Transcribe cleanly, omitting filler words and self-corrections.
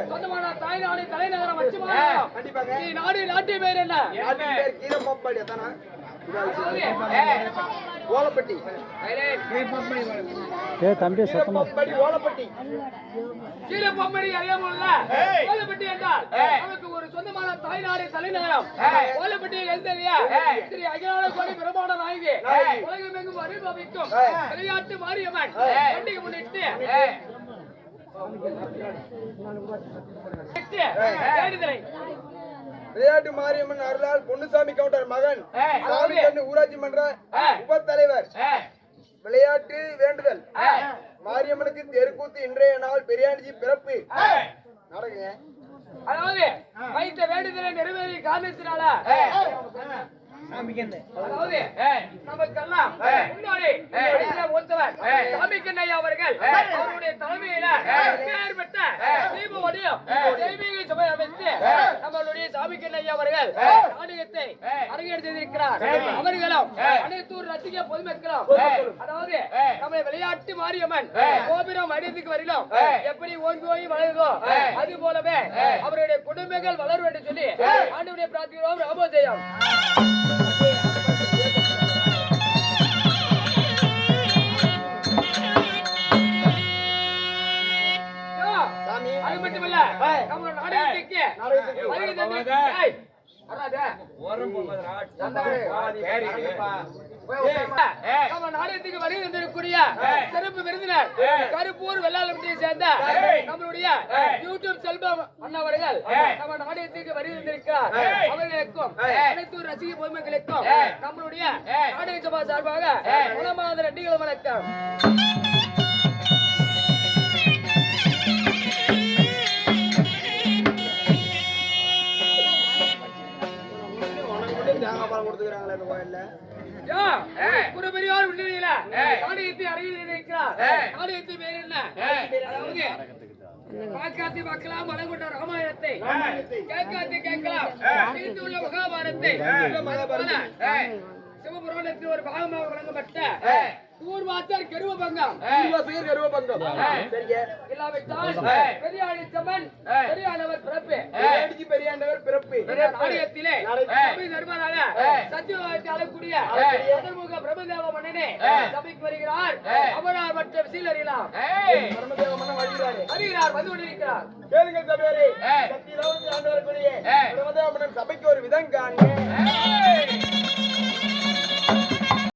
சொந்தமான தாய்நாடு தலைநகரம் வச்சுமா கண்டிப்பாக நீ நாட்டு பேர் என்ன கீரம்பம்படி அதானா ஓலப்பட்டி தம்பி சத்தம்படி ஓலப்பட்டி கீரம்பம்படி அறியாமல்ல ஓலப்பட்டி என்றால் நமக்கு ஒரு சொந்தமான தாய்நாடு தலைநகரம் ஓலப்பட்டியில் எழுந்தறிய ஸ்ரீ அகிலாண்ட கோடி பிரம்மாண்ட நாயகி உலகமெங்கும் அனுபவிக்கும் விளையாட்டு மாரியம்மன் பண்டிகை முன்னிட்டு விளையாட்டு மாரியம்மன் அருளால் பொன்னுசாமி கவுண்டர் மகன் ஊராட்சி மன்ற உப தலைவர் விளையாட்டு வேண்டுதல் மாரியம்மனுக்கு தெருக்கூத்து இன்றைய நாள் பெரியாண்டிஜி பிறப்பு நடக்குங்க. அதாவது வைத்த வேண்டுதலை நிறைவேறிய காரணத்தினால அதாவது நமக்கெல்லாம் முன்னாடி ஒருத்தவர் சாமிக்கண்ணையா அவர்கள் அவருடைய தலைமையில பேர் பெற்ற தீப ஒளியும் தெய்வீக சபை அமைத்து நம்மளுடைய சாமிக்கண்ணையா அவர்கள் நாடகத்தை அரங்கேற்று செய்திருக்கிறார். அவர்களும் அனைத்து ரசிக பொதுமக்களும் அதாவது நம்ம விளையாட்டு மாரியம்மன் கோபுரம் அடித்துக்கு வரையிலும் எப்படி ஓங்கி ஓங்கி வளருதோ அது போலவே அவருடைய குடும்பங்கள் வளரும் என்று சொல்லி ஆண்டவருடைய பிரார்த்திக்கிறோம். ராமோஜெயம். அது மட்டுமல்ல நம்ம நாடகத்துக்கு நாடகத்துக்கு வருகை தந்திருக்கக்கூடிய சிறப்பு விருந்தினர் கருப்பூர் வெள்ளாளப்பட்டியை சேர்ந்த நம்மளுடைய யூடியூப் செல்வம் அண்ணவர்கள் நம்ம நாடகத்துக்கு வருகை தந்திருக்கிறார். அவர்களுக்கும் அனைத்து ரசிக பொதுமக்களுக்கும் நம்மளுடைய நாடக சபா சார்பாக மனமார்ந்த நன்றிகள் வணக்கம். பெரியார் விண்ணில நாடகத்தை அரங்கில் இருக்கிறார். நாடகத்தை பேர் என்ன? காக்காத்தி பார்க்கலாம் மலங்கொண்ட ராமாயணத்தை கேட்கலாம் உள்ள மகாபாரத்தை சிவபுராணத்தில் ஒரு பாகமாக வழங்கப்பட்ட ஊர்வாசர் கருவபங்கம் இல்லாவிட்டால் பெரியாழிச்சம்மன் பெரியானவர் பிறப்பு நாடகத்திலே தர்மராக சத்தியவாதத்தை அழக்கூடிய சதுர்முக பிரபுதேவ மன்னனே சபைக்கு வருகிறார். அவரால் மற்ற விஷயம் அறியலாம். வருகிறார் வந்து கொண்டிருக்கிறார். கேளுங்கள் சபையாரே, சத்தியவாதத்தை ஆண்டு வரக்கூடிய பிரபுதேவ மன்னன் சபைக்கு ஒரு விதம் காண்க.